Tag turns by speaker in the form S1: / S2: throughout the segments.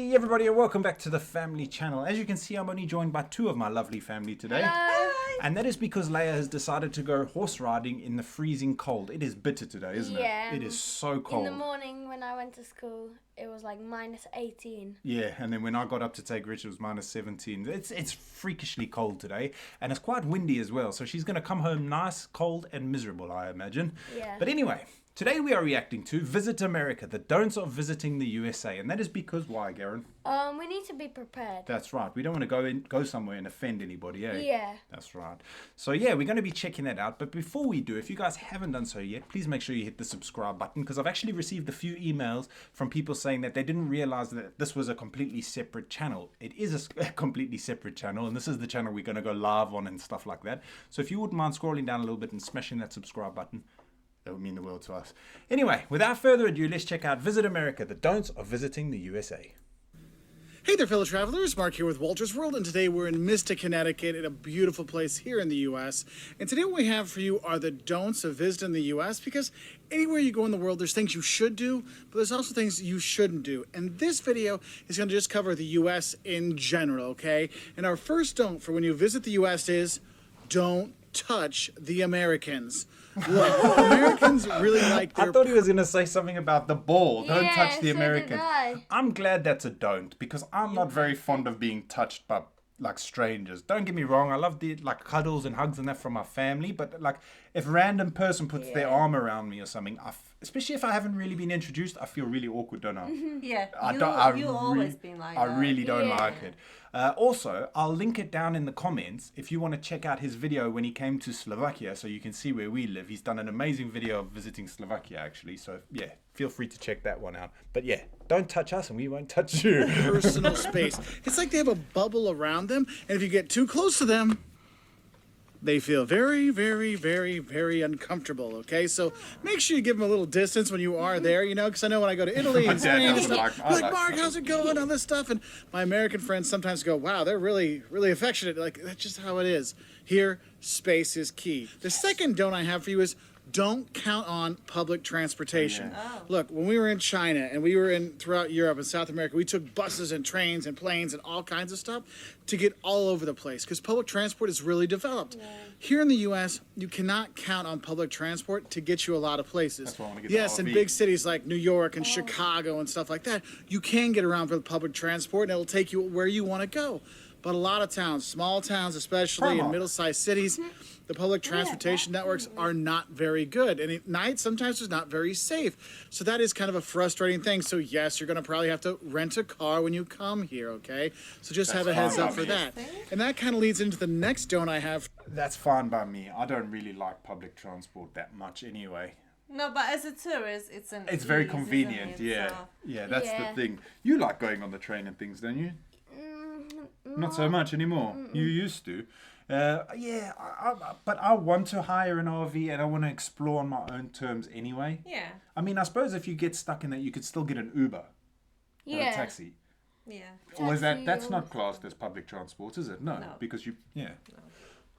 S1: Hey everybody, and welcome back to the family channel. As you can see, I'm only joined by two of my lovely family today.
S2: Hello.
S1: And that is because Leia has decided to go horse riding in the freezing cold. It is bitter today, isn't it? It is so cold.
S2: In the morning when I went to school, it was like -18.
S1: Yeah, and then when I got up to take Rich, it was -17. It's freakishly cold today, and it's quite windy as well. So she's going to come home nice, cold, and miserable, I imagine.
S2: Yeah.
S1: But anyway, today we are reacting to Visit America, the don'ts of visiting the USA. And that is because, why, Garen?
S2: We need to be prepared.
S1: That's right. We don't want to go somewhere and offend anybody, eh?
S2: Yeah.
S1: That's right. So yeah, we're going to be checking that out. But before we do, if you guys haven't done so yet, please make sure you hit the subscribe button, because I've actually received a few emails from people saying that they didn't realize that this was a completely separate channel. It is a completely separate channel, and this is the channel we're going to go live on and stuff like that. So if you wouldn't mind scrolling down a little bit and smashing that subscribe button, that would mean the world to us. Anyway, without further ado, let's check out Visit America, the don'ts of visiting the USA.
S3: Hey there, fellow travelers. Mark here with Walter's World, and today we're in Mystic, Connecticut, in a beautiful place here in the U.S. And today what we have for you are the don'ts of visiting the U.S., because anywhere you go in the world, there's things you should do, but there's also things you shouldn't do. And this video is going to just cover the U.S. in general, okay? And our first don't for when you visit the U.S. is don't touch the Americans. Look, Americans really like their...
S1: I thought he was going to say something about the ball. Don't
S2: Yeah,
S1: touch the
S2: so
S1: Americans.
S2: did I.
S1: I'm glad that's a don't, because I'm not very fond of being touched by like strangers. Don't get me wrong, I love the like cuddles and hugs and that from my family, but like if a random person puts their arm around me or something, especially if I haven't really been introduced, I feel really awkward, don't I?
S4: Yeah, you've always been like that.
S1: I really don't
S2: Yeah.
S1: like it. Also, I'll link it down in the comments if you want to check out his video when he came to Slovakia, so you can see where we live. He's done an amazing video of visiting Slovakia, actually. So yeah, feel free to check that one out. But yeah, don't touch us and we won't touch you.
S3: personal space. It's like they have a bubble around them, and if you get too close to them, they feel very, very, very, very uncomfortable, okay? So make sure you give them a little distance when you are there, you know, because I know when I go to Italy and Spain and stuff,
S1: I
S3: like,
S1: like
S3: Mark, how's it going, all this stuff, and my American friends sometimes go, wow, they're really, really affectionate. Like, that's just how it is. Here, space is key. The second don't I have for you is don't count on public transportation.
S2: Oh.
S3: Look, when we were in China and we were in throughout Europe and South America, we took buses and trains and planes and all kinds of stuff to get all over the place because public transport is really developed.
S2: Yeah.
S3: Here in the U.S., you cannot count on public transport to get you a lot of places.
S1: That's why I wanna get
S3: Yes,
S1: the
S3: in
S1: RV.
S3: big cities like New York and Chicago and stuff like that, you can get around with public transport and it'll take you where you want to go. But a lot of towns, small towns especially, in middle-sized cities, the public transportation networks are not very good. And at night, sometimes it's not very safe. So that is kind of a frustrating thing. So yes, you're going to probably have to rent a car when you come here, okay? So just have a heads up for that. And that kind of leads into the next don't I have.
S1: That's fine by me. I don't really like public transport that much anyway.
S4: No, but as a tourist,
S1: It's very
S4: ease,
S1: convenient,
S4: isn't it?
S1: yeah.
S4: So-
S1: Yeah, that's
S2: Yeah.
S1: the thing. You like going on the train and things, don't you? Not so much anymore. You used to. Yeah, but I want to hire an RV and I want to explore on my own terms anyway.
S4: Yeah,
S1: I mean, I suppose if you get stuck in that, you could still get an Uber or a
S2: Yeah.
S1: taxi.
S4: yeah.
S1: Or is
S2: Taxi
S1: that's
S2: or-
S1: not classed as public transport, is it? No,
S4: No.
S1: because you, yeah.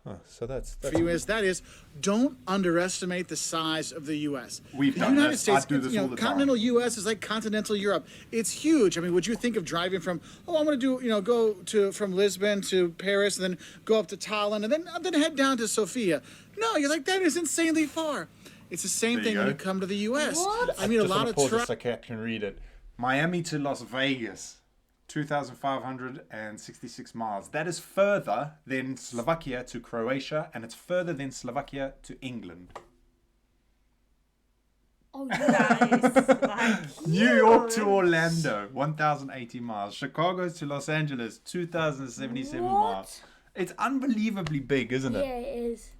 S1: Oh, so that's
S3: For you is that is don't underestimate the size of the U.S.
S1: We've
S3: The
S1: done
S3: United
S1: this.
S3: States,
S1: I do this
S3: you know,
S1: all the time.
S3: continental U.S. is like continental Europe. It's huge. I mean, would you think of driving from? Oh, I'm going to do go to from Lisbon to Paris and then go up to Tallinn and then head down to Sofia. No, you're like that is insanely far. It's the same
S1: There
S3: thing
S1: you
S3: when
S1: go.
S3: you come to the U.S.
S2: What?
S3: I mean, a
S1: Just
S3: lot
S1: wanna
S3: of
S1: pause this
S3: tra-
S1: so I can read it. Miami to Las Vegas, 2,566 miles. That is further than Slovakia to Croatia, and it's further than Slovakia to England.
S2: Oh,
S4: That is like
S1: New York to Orlando, 1,080 miles. Chicago to Los Angeles, 2,077 miles. It's unbelievably big, isn't
S2: yeah,
S1: it?
S2: it is.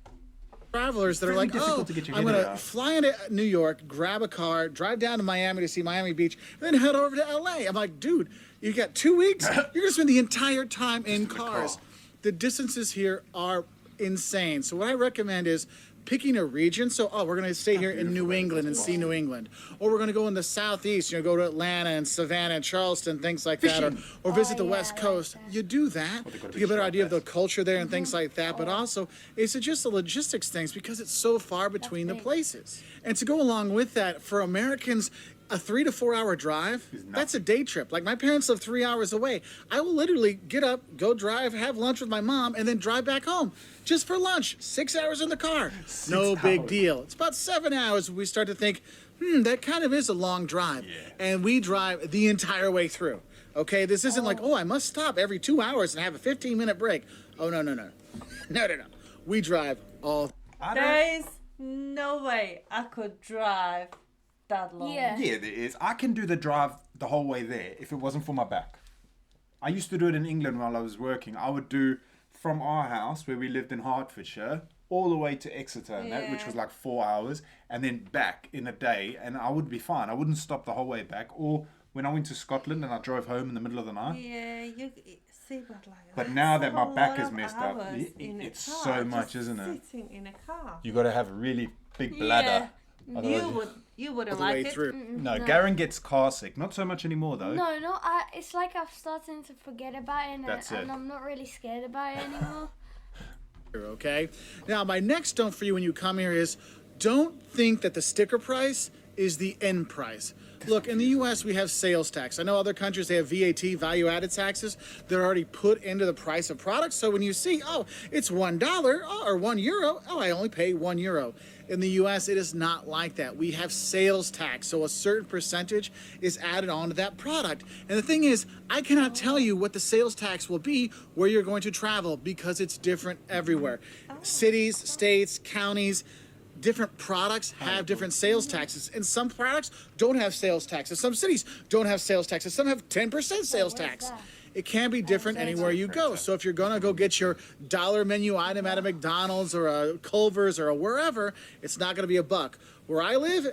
S3: travelers that are
S1: Really
S3: like,
S1: difficult
S3: oh,
S1: to get your
S3: I'm
S1: head
S3: going to
S1: around.
S3: fly into New York, grab a car, drive down to Miami to see Miami Beach, then head over to LA. I'm like, dude, you got 2 weeks? You're going to spend the entire time in
S1: the car.
S3: cars. The distances here are insane. So what I recommend is picking a region. So, we're going to stay here in New England and see New England. Or we're going to go in the southeast, go to Atlanta and Savannah and Charleston, things like that. Or visit the
S2: yeah,
S3: West
S2: I like
S3: Coast.
S2: that.
S3: You do that
S1: they got
S3: to
S1: to
S3: get a better
S1: be
S3: idea of the
S1: sharp
S3: culture there and things like that. But also, it's just the logistics things because it's so far between the
S2: big.
S3: places. And to go along with that, for Americans, a 3 to 4 hour drive, that's a day trip. Like my parents live 3 hours away. I will literally get up, go drive, have lunch with my mom, and then drive back home just for lunch. 6 hours in the car. No big deal. It's about 7 hours when we start to think, that kind of is a long drive.
S1: Yeah.
S3: And we drive the entire way through. Okay, this isn't like, I must stop every 2 hours and have a 15-minute break. Oh, no. No. We drive all.
S4: There is no way I could drive that long.
S2: Yeah.
S1: Yeah, there is. I can do the drive the whole way there if it wasn't for my back. I used to do it in England while I was working. I would do from our house where we lived in Hertfordshire all the way to Exeter, and that, which was like 4 hours, and then back in a day, and I would be fine. I wouldn't stop the whole way back. Or when I went to Scotland and I drove home in the middle of the night.
S4: Yeah, you see, but like.
S1: But
S4: that's
S1: now
S4: a
S1: that my
S4: whole
S1: back
S4: lot
S1: is
S4: of
S1: messed up,
S4: hours in a
S1: it's
S4: car,
S1: so much,
S4: just
S1: isn't it?
S4: Sitting in a car.
S1: You got to have a really big bladder. Otherwise
S4: You wouldn't
S3: the way
S4: like it.
S3: through.
S1: No, Garen gets car sick. Not so much anymore though.
S2: No, it's like I'm starting to forget about it,
S1: That's
S2: and
S1: it.
S2: I'm not really scared about it anymore.
S3: Okay. Now, my next don't for you when you come here is don't think that the sticker price is the end price. Look, in the U.S., we have sales tax. I know other countries, they have VAT, value-added taxes. They're already put into the price of products. So when you see, it's $1 or €1, I only pay €1. In the U.S., it is not like that. We have sales tax, so a certain percentage is added onto that product. And the thing is, I cannot tell you what the sales tax will be where you're going to travel because it's different everywhere. Cities, states, counties, different products have different sales taxes, and some products don't have sales taxes. Some cities don't have sales taxes. Some have 10% sales tax.
S2: that?
S3: It can be different anywhere you go. So if you're gonna go get your dollar menu item at a McDonald's or a Culver's or a wherever, it's not gonna be $1. Where I live,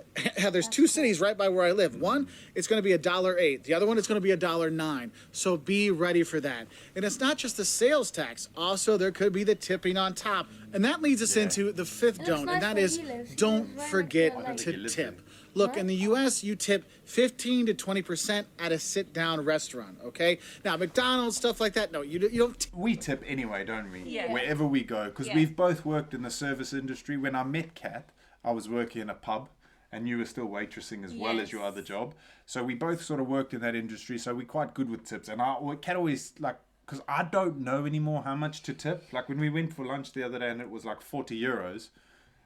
S3: there's 2 cities right by where I live. One, it's gonna be $1.08. The other one, it's gonna be $1.09. So be ready for that. And it's not just the sales tax. Also, there could be the tipping on top. And that leads us into the fifth
S2: It's
S3: don't,
S2: nice
S3: and that
S2: where
S3: is
S2: he lives. He
S3: don't
S2: lives right next
S3: forget
S2: to,
S1: I don't think
S3: to
S1: he lives
S3: tip.
S1: there.
S3: Look, in the U.S., you tip 15 to 20% at a sit-down restaurant, okay? Now, McDonald's, stuff like that, no, you don't tip.
S1: We tip anyway, don't we?
S4: Yeah.
S1: Wherever we go, because
S4: Yeah.
S1: we've both worked in the service industry. When I met Kat, I was working in a pub, and you were still waitressing as well as your
S4: Yes.
S1: other job. So we both sort of worked in that industry, so we're quite good with tips. And Kat always, like, because I don't know anymore how much to tip. Like, when we went for lunch the other day, and it was like €40,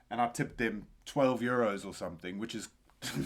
S1: and I tipped them €12 or something, which is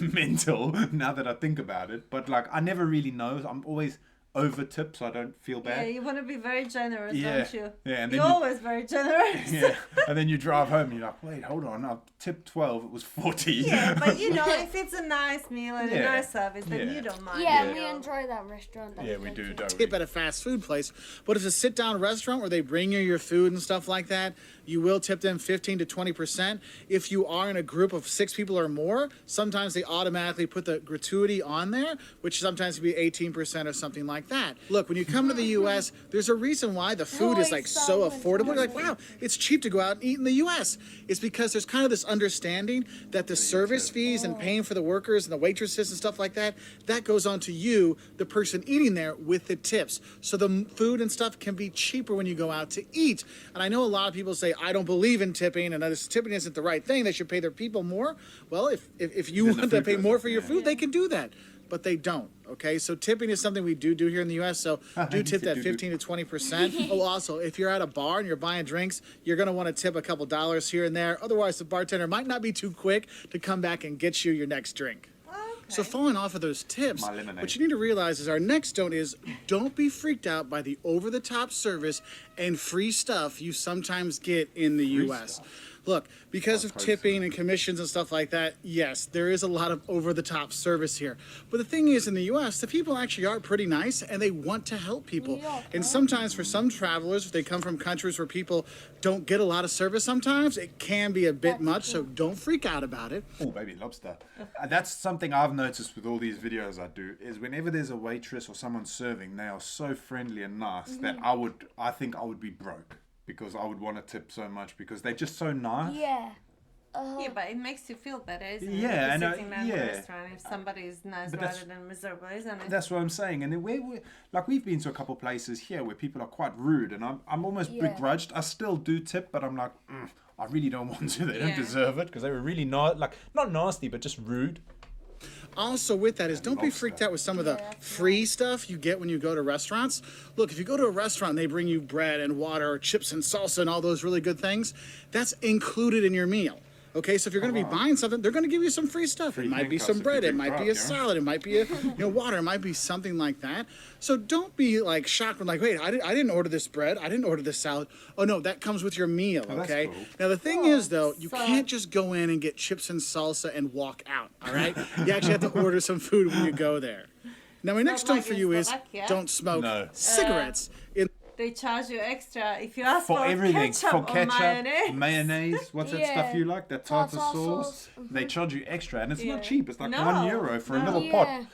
S1: mental now that I think about it. But like, I never really know. I'm always over tip, so I don't feel
S4: Yeah,
S1: bad.
S4: you want to be very generous,
S1: Yeah.
S4: don't you?
S1: Yeah, and then
S4: You're
S1: you-
S4: always very generous.
S1: Yeah, and then you drive home and you're like, wait, hold on, I tipped 12, it was 40.
S4: Yeah, but you know, if it's a nice meal and a
S1: Yeah.
S4: nice service, then
S1: Yeah.
S4: you don't mind.
S2: Yeah,
S4: you
S2: we
S4: know.
S2: enjoy that restaurant. that
S1: Yeah,
S2: we
S1: we
S2: go
S1: do,
S2: to.
S1: don't we?
S3: Tip at a fast food place, but if it's a sit-down restaurant where they bring you your food and stuff like that, you will tip them 15 to 20%. If you are in a group of 6 people or more, sometimes they automatically put the gratuity on there, which sometimes can be 18% or something like that. Look, when you come to the U.S., there's a reason why the food is like so affordable. You're like, wow, it's cheap to go out and eat in the U.S. It's because there's kind of this understanding that the service fees and paying for the workers and the waitresses and stuff like that, that goes on to you, the person eating there, with the tips. So the food and stuff can be cheaper when you go out to eat. And I know a lot of people say, I don't believe in tipping, and this tipping isn't the right thing. They should pay their people more. Well, if you
S1: Then the
S3: want to
S1: food
S3: pay
S1: goes
S3: more
S1: up,
S3: for your
S1: yeah.
S3: food, they can do that. But they don't, okay? So tipping is something we do here in the U.S., so do
S1: You
S3: tip
S1: said
S3: that
S1: do.
S3: 15 to 20%. Oh, also, if you're at a bar and you're buying drinks, you're going to want to tip a couple dollars here and there. Otherwise, the bartender might not be too quick to come back and get you your next drink. So following off of those tips,
S1: My lemonade.
S3: what you need to realize is our next don't is don't be freaked out by the over-the-top service and free stuff you sometimes get in the U.S. Look, because of tipping and commissions and stuff like that, yes, there is a lot of over-the-top service here. But the thing is, in the U.S., the people actually are pretty nice, and they want to help people. And sometimes for some travelers, if they come from countries where people don't get a lot of service sometimes, it can be a bit much, so don't freak out about it.
S1: Oh, baby lobster. That's something I've noticed with all these videos I do, is whenever there's a waitress or someone serving, they are so friendly and nice that I think I would be broke. Because I would want to tip so much because they're just so nice.
S2: Yeah.
S4: Yeah, but it makes you feel better, isn't it?
S1: Yeah,
S4: If
S1: I
S4: you're
S1: know,
S4: sitting down in a
S1: yeah.
S4: restaurant, if somebody is nice
S1: But that's-
S4: rather than miserable, isn't it?
S1: That's what I'm saying. And then we've been to a couple places here where people are quite rude, and I'm almost
S2: Yeah.
S1: begrudged. I still do tip, but I'm like, I really don't want to. They don't
S4: Yeah.
S1: deserve it because they were really not nasty, but just rude.
S3: Also with that is don't be freaked out with some of the free stuff you get when you go to restaurants. Look, if you go to a restaurant and they bring you bread and water or chips and salsa and all those really good things, that's included in your meal. Okay, so if you're going to be buying something, they're going to give you some free stuff. It might be some bread, it might be a salad, it might be a water, it might be something like that. So don't be like shocked when like, wait, I didn't order this bread, I didn't order this salad. Oh no, that comes with your meal. Okay. Cool. Now the thing is though, you can't just go in and get chips and salsa and walk out. All right, you actually have to order some food when you go there. Now my next tip for you is don't smoke cigarettes in.
S4: They charge you extra if you ask
S1: for everything.
S4: Ketchup
S1: For ketchup,
S4: or
S1: mayonnaise. What's that stuff you like? That tartar sauce. They charge you extra, and it's not cheap. It's like €1 for a little pot.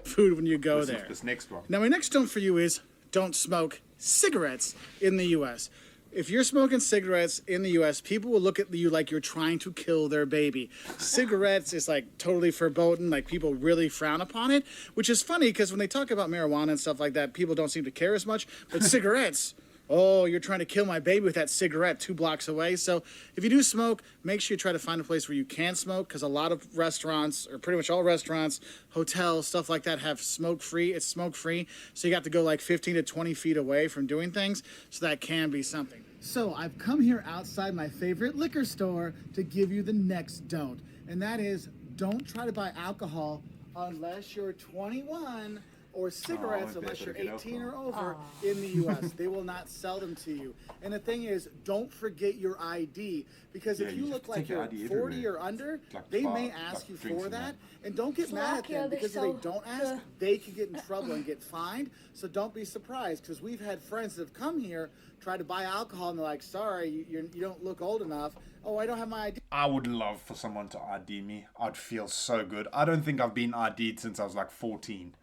S3: Food when you go there.
S1: This next one.
S3: Now my next tip for you is don't smoke cigarettes in the U.S. If you're smoking cigarettes in the U.S., people will look at you like you're trying to kill their baby. Cigarettes is like totally verboten, like people really frown upon it, which is funny because when they talk about marijuana and stuff like that, people don't seem to care as much. But cigarettes, oh, you're trying to kill my baby with that cigarette 2 blocks away. So if you do smoke, make sure you try to find a place where you can smoke because a lot of restaurants, or pretty much all restaurants, hotels, stuff like that have smoke-free. It's smoke-free, so you got to go like 15 to 20 feet away from doing things, so that can be something. So I've come here outside my favorite liquor store to give you the next don't, and that is don't try to buy alcohol unless you're 21 or cigarettes unless you're 18 or over in the U.S. They will not sell them to you. And the thing is, don't forget your ID, because if you look like you're 40 or under, they may ask you for that. And don't get mad at them, because if they don't ask, they can get in trouble and get fined. So don't be surprised, because we've had friends that have come here, try to buy alcohol, and they're like, sorry, you don't look old enough. Oh, I don't have my ID.
S1: I would love for someone to ID me. I'd feel so good. I don't think I've been ID'd since I was like 14.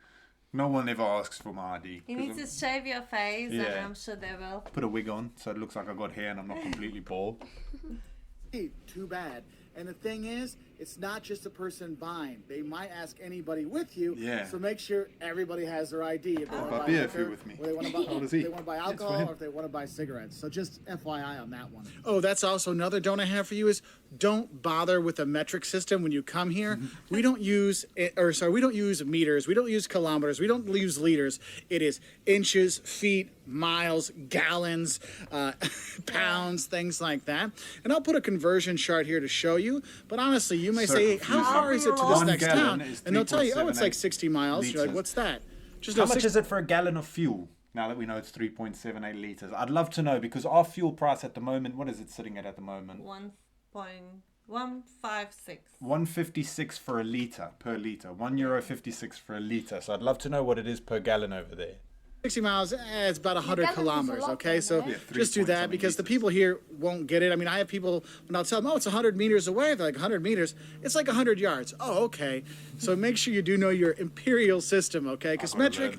S1: No one ever asks for my ID.
S4: You need to shave your face, and I'm sure they will.
S1: Put a wig on so it looks like I got hair and I'm not completely bald.
S3: Too bad. And the thing is, it's not just the person buying. They might ask anybody with you. Yeah. So make sure everybody has their ID. If they want to buy beer, if you're with me. Or they want to buy alcohol, or if they want to buy cigarettes. So just FYI on that one. Oh, that's also another don't I have for you is don't bother with a metric system when you come here. We don't use we don't use meters. We don't use kilometers. We don't use liters. It is inches, feet, miles, gallons, pounds, things like that. And I'll put a conversion chart here to show you. But honestly, you may say, how far is it to this next town? And they'll tell you, oh, it's like 60 miles. Liters. You're like, what's that?
S1: How much is it for a gallon of fuel? Now that we know it's 3.78 liters. I'd love to know, because our fuel price at the moment, what is it sitting at the moment?
S4: 1.156.
S1: 156 for a litre, per litre. €1.56 for a litre. So I'd love to know what it is per gallon over there.
S3: 60 miles, it's about 100 kilometers, okay? So just do that, because the people here won't get it. I mean, I have people, when I'll tell them, oh, it's 100 meters away, they're like, 100 meters? It's like 100 yards. Oh, okay. So make sure you do know your imperial system, okay? Because metric,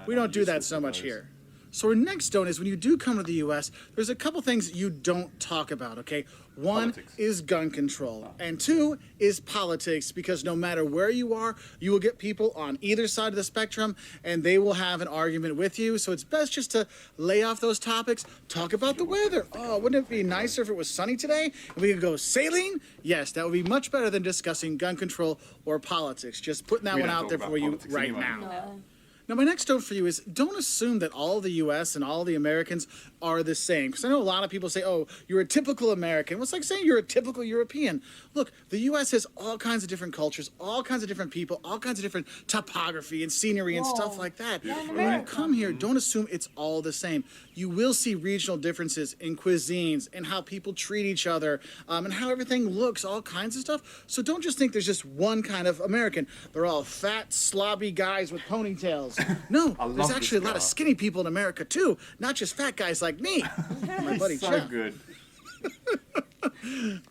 S3: we don't do that so much here. So our next don't is when you do come to the U.S., there's a couple things you don't talk about, okay? One is gun control, and 2 is politics, because no matter where you are, you will get people on either side of the spectrum, and they will have an argument with you. So it's best just to lay off those topics, talk about the weather. Oh, wouldn't it be nicer if it was sunny today and we could go sailing? Yes, that would be much better than discussing gun control or politics. Just putting that one out there for you right now. No. Now, my next note for you is don't assume that all the U.S. and all the Americans are the same. Because I know a lot of people say, oh, you're a typical American. Well, it's like saying you're a typical European. Look, the U.S. has all kinds of different cultures, all kinds of different people, all kinds of different topography and scenery and stuff like that. And when you come here, don't assume it's all the same. You will see regional differences in cuisines and how people treat each other and how everything looks, all kinds of stuff. So don't just think there's just one kind of American. They're all fat, slobby guys with ponytails. No, there's actually a lot of skinny people in America too, not just fat guys like me. My buddy Chuck.
S1: Good.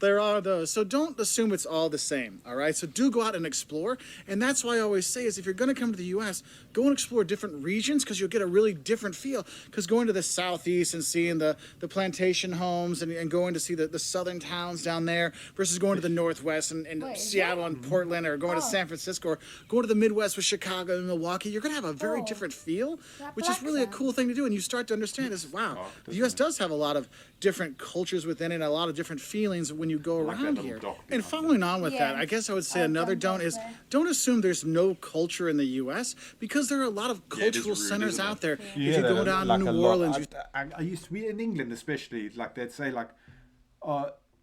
S3: There are those. So don't assume it's all the same, all right? So do go out and explore. And that's why I always say is if you're going to come to the U.S., go and explore different regions, because you'll get a really different feel. Because going to the southeast and seeing the plantation homes and going to see the southern towns down there versus going to the northwest and Seattle and Portland, or going to San Francisco, or going to the Midwest with Chicago and Milwaukee, you're going to have a very different feel, which is really a cool thing to do. And you start to understand is, wow, the U.S. does have a lot of different cultures within it, a lot of different feelings when you go
S1: like that
S3: around
S1: little
S3: here.
S1: dock
S3: And
S1: behind
S3: following on with that,
S2: Yeah.
S3: I guess I would say
S2: I've
S3: another
S2: done
S3: don't
S2: that
S3: is
S2: there.
S3: don't assume there's no culture in the U.S. because there are a lot of
S1: Yeah, it is
S3: cultural
S1: rude,
S3: centers
S1: isn't it?
S3: out there.
S1: You
S3: If
S1: hear
S3: you
S1: that
S3: go
S1: a-
S3: down
S1: like
S3: to
S1: a
S3: New
S1: lot.
S3: Orleans,
S1: I used to be in England, especially, like they'd say, like,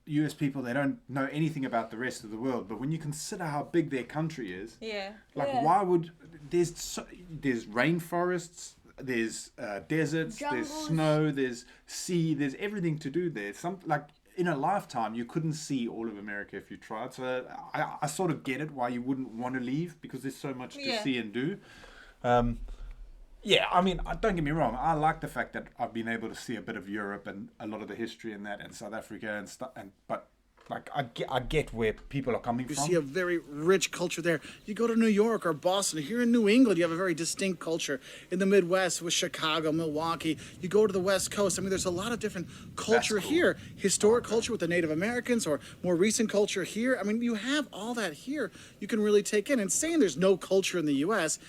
S1: US people, they don't know anything about the rest of the world. But when you consider how big their country is,
S4: Yeah.
S1: like,
S2: Yeah.
S1: why would there's rainforests, there's deserts, there's
S2: Jungles.
S1: snow, there's sea, there's everything to do there. Some like in a lifetime, you couldn't see all of America if you tried. So I sort of get it why you wouldn't want to leave because there's so much to
S4: Yeah.
S1: see and do. Yeah, I mean, don't get me wrong. I like the fact that I've been able to see a bit of Europe and a lot of the history in that, and South Africa and stuff. But like, I get where people are coming
S3: you
S1: from.
S3: see a very rich culture there. You go to New York or Boston. Here in New England, you have a very distinct culture. In the Midwest, with Chicago, Milwaukee, you go to the West Coast. I mean, there's a lot of different culture
S1: cool.
S3: here. Historic culture with the Native Americans, or more recent culture here. I mean, you have all that here. You can really take in. And saying there's no culture in the U.S.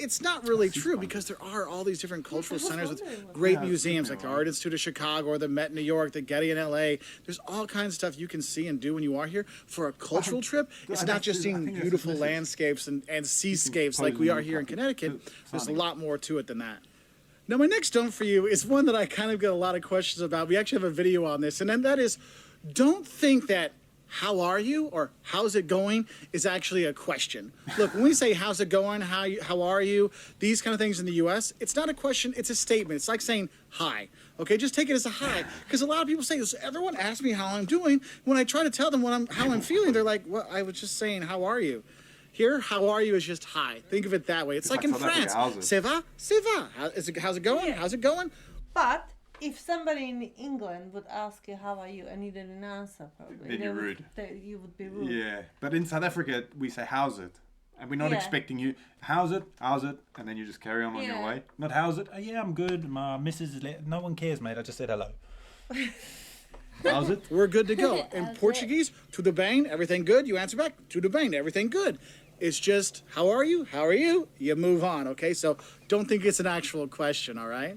S3: It's not really true because there are all these different cultural centers with great
S1: Yeah,
S3: museums like the Art Institute of Chicago or the Met in New York, the Getty in LA. There's all kinds of stuff you can see and do when you are here. For a cultural trip, it's not just seeing beautiful landscapes and seascapes like we are here in Connecticut. There's a lot more to it than that. Now, my next don't for you is one that I kind of get a lot of questions about. We actually have a video on this, and then that is, don't think that how are you or how's it going is actually a question. Look, when we say how's it going, how are you, these kind of things in the U.S., it's not a question, it's a statement. It's like saying hi. Okay, just take it as a hi. Because a lot of people say, everyone asks me how I'm doing. When I try to tell them how I'm feeling, they're like, well, I was just saying, how are you? Here, how are you is just hi. Think of it that way. It's like in
S1: like South
S3: France.
S1: Africa, how's it?
S3: Ça va? Ça va? How's it going?
S4: Yeah.
S3: How's it going?
S4: But if somebody in England would ask you, how are you, and you didn't answer, probably.
S1: Then you're rude.
S4: You would be rude.
S1: Yeah, but in South Africa we say how's it, and we're not
S4: Yeah.
S1: expecting you. How's it? How's it? And then you just carry on your
S4: Yeah.
S1: way. Not how's it? Oh, yeah, I'm good. My missus is no one cares, mate. I just said hello. How's it?
S3: We're good to go. In
S2: That's it.
S3: Portuguese, tudo bem, everything good. You answer back, tudo bem, everything good. It's just, how are you? How are you? You move on, okay? So don't think it's an actual question, all right?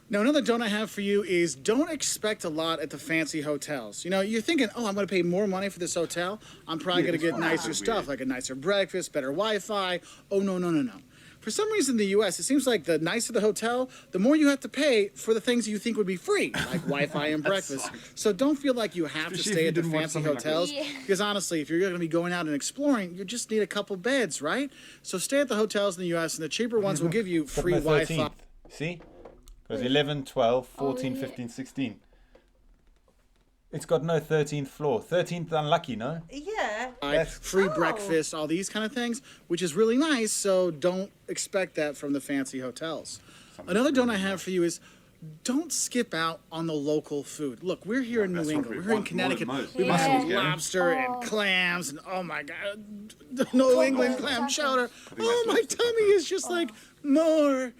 S3: Now, another don't I have for you is don't expect a lot at the fancy hotels. You know, you're thinking, oh, I'm going to pay more money for this hotel. I'm probably
S1: Yeah,
S3: going to get
S1: that's
S3: nicer
S1: weird.
S3: stuff, like a nicer breakfast, better Wi-Fi. Oh, no, no, no, no. For some reason in the U.S., it seems like the nicer the hotel, the more you have to pay for the things you think would be free, like Wi-Fi and breakfast. So don't feel like you have
S1: Especially
S3: to
S1: if
S3: stay
S1: you
S3: at the
S1: didn't want
S3: fancy
S1: something like
S3: hotels.
S2: that. Yeah.
S3: Because honestly, if you're going to be going out and exploring, you just need a couple beds, right? So stay at the hotels in the U.S., and the cheaper ones will give you free
S1: Got no
S3: Wi-Fi.
S1: 13th. See? Goes 11, 12, 14,
S2: yeah.
S1: 15, 16. It's got no 13th floor. 13th unlucky, no?
S4: Yeah.
S3: Free
S4: Oh.
S3: breakfast, all these kind of things, which is really nice. So don't expect that from the fancy hotels. Another don't I have for you is don't skip out on the local food. Look, we're here in
S1: that's
S3: New
S1: what
S3: England.
S1: we
S3: We're in
S1: want more
S3: Connecticut.
S1: than most.
S3: We
S2: Yeah.
S3: must have
S1: Mussels, Gary.
S3: lobster and clams and oh my god, New England clam chowder. Oh, my
S1: that's
S3: tummy is just like more.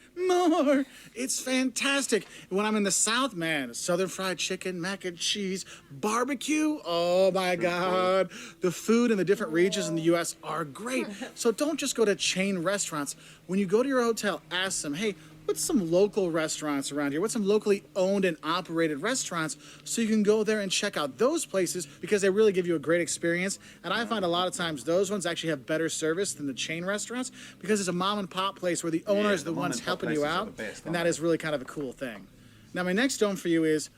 S3: It's fantastic. When I'm in the South, man, Southern fried chicken, mac and cheese, barbecue. Oh my God. The food in the different regions in the U.S. are great. So don't just go to chain restaurants. When you go to your hotel, ask them, hey, what's some local restaurants around here? What's some locally owned and operated restaurants so you can go there and check out those places because they really give you a great experience. And I find a lot of times those ones actually have better service than the chain restaurants because it's a mom and pop place where the owner is the
S1: the
S3: ones
S1: mom and pop
S3: helping you
S1: places are
S3: out.
S1: the best,
S3: And that
S1: aren't
S3: is really kind of a cool thing. Now, my next don't for you is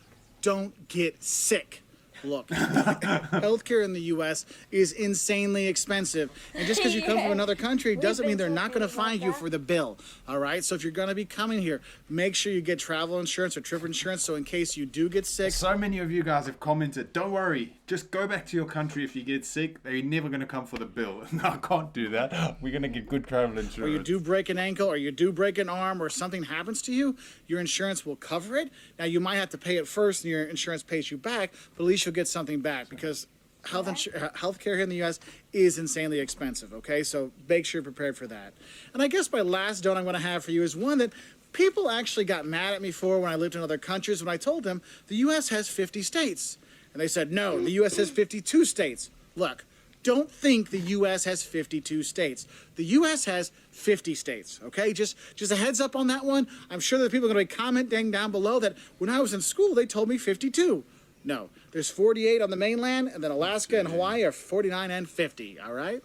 S3: don't get sick. Look, healthcare in the U.S. is insanely expensive. And just because you come from
S2: Yeah.
S3: another country
S2: We've
S3: doesn't
S2: been
S3: mean they're not going to
S2: talking about
S3: find you
S2: that.
S3: for the bill. All right? So if you're going to be coming here, make sure you get travel insurance or trip insurance so in case you do get sick,
S1: So many of you guys have commented, don't worry, just go back to your country if you get sick. They're never going to come for the bill. No, I can't do that. We're going to get good travel insurance.
S3: or you do break an ankle or you do break an arm or something happens to you, your insurance will cover it. Now, you might have to pay it first and your insurance pays you back, but at least you'll get something back because healthcare here in the U.S. is insanely expensive, okay? So make sure you're prepared for that. And I guess my last don't I'm going to have for you is one that people actually got mad at me for when I lived in other countries when I told them the U.S. has 50 states. And they said, no, the U.S. has 52 states. Look, don't think the U.S. has 52 states. The U.S. has 50 states, okay? Just a heads up on that one. I'm sure that people are going to be commenting down below that when I was in school, they told me 52. No, there's 48 on the mainland, and then Alaska and Hawaii are 49 and 50, all right?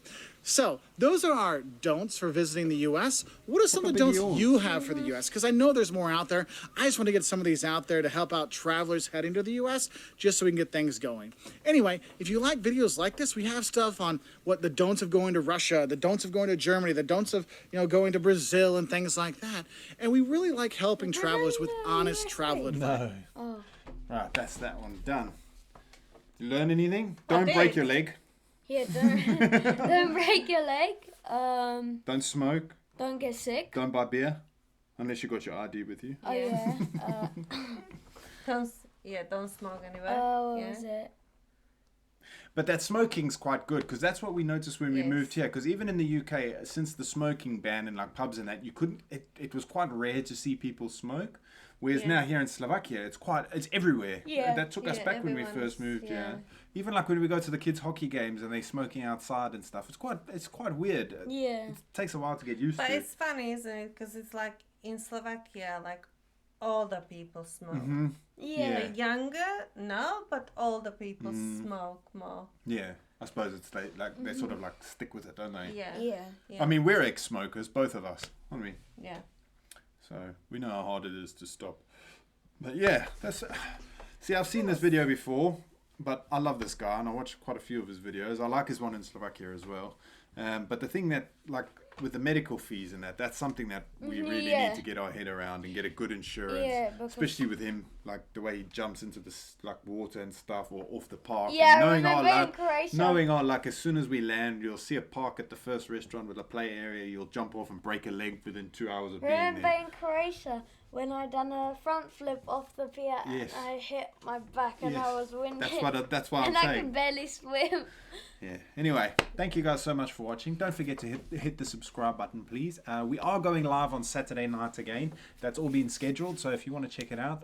S3: So, those are our don'ts for visiting the U.S. What are some of the don'ts you have for the U.S.? Because I know there's more out there. I just want to get some of these out there to help out travelers heading to the U.S., just so we can get things going. Anyway, if you like videos like this, we have stuff on what the don'ts of going to Russia, the don'ts of going to Germany, the don'ts of, going to Brazil and things like that. And we really like helping travelers with honest travel advice.
S1: No. Right, that's that one done. You learn anything? Don't break your leg.
S2: Yeah, don't break your leg.
S1: Don't smoke.
S2: Don't get sick.
S1: Don't buy beer. Unless you got your ID with you.
S2: Oh yeah.
S4: Don't smoke anywhere.
S2: What was it?
S1: But that smoking's quite good, because that's what we noticed when we moved here. Because even in the UK, since the smoking ban in like pubs and that, you couldn't. It was quite rare to see people smoke. Whereas now here in Slovakia, it's everywhere.
S2: Yeah.
S1: That took us back when we first moved. Yeah. Even like when we go to the kids' hockey games and they're smoking outside and stuff. It's quite weird.
S2: Yeah.
S1: It takes a while to get used
S4: But
S1: to.
S4: it's funny, isn't it? Because it's like in Slovakia, like older people smoke.
S1: Mm-hmm.
S2: Yeah.
S4: The younger, no, but older people smoke more.
S1: Yeah. I suppose it's they sort of like stick with it, don't they?
S4: Yeah.
S2: Yeah.
S1: I mean, we're ex-smokers, both of us, aren't we?
S4: Yeah.
S1: So we know how hard it is to stop. But yeah, see, I've seen this video before, but I love this guy and I watch quite a few of his videos. I like his one in Slovakia as well. But the thing that, like, with the medical fees and that's something that we really need to get our head around and get a good insurance.
S2: Yeah,
S1: especially with him, like the way he jumps into this like water and stuff or off the park.
S2: Yeah,
S1: And
S2: I remember in Croatia.
S1: knowing like as soon as we land, you'll see a park at the first restaurant with a play area. You'll jump off and break a leg within 2 hours of being
S2: Remember
S1: there.
S2: in Croatia when I done a front flip off the pier
S1: Yes.
S2: and I hit my back and I was winded.
S1: That's why I'm
S2: and I
S1: saying.
S2: could barely swim.
S1: Yeah. Anyway, thank you guys so much for watching. Don't forget to hit the subscribe button, please. We are going live on Saturday night again. That's all been scheduled. So if you want to check it out,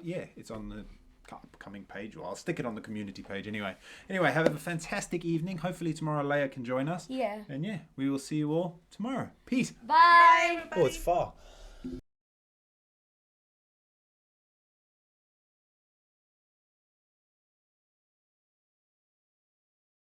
S1: it's on the upcoming page. Or I'll stick it on the community page anyway. Anyway, have a fantastic evening. Hopefully tomorrow Leia can join us.
S2: Yeah.
S1: And yeah, we will see you all tomorrow. Peace.
S2: Bye.
S1: Oh, it's far.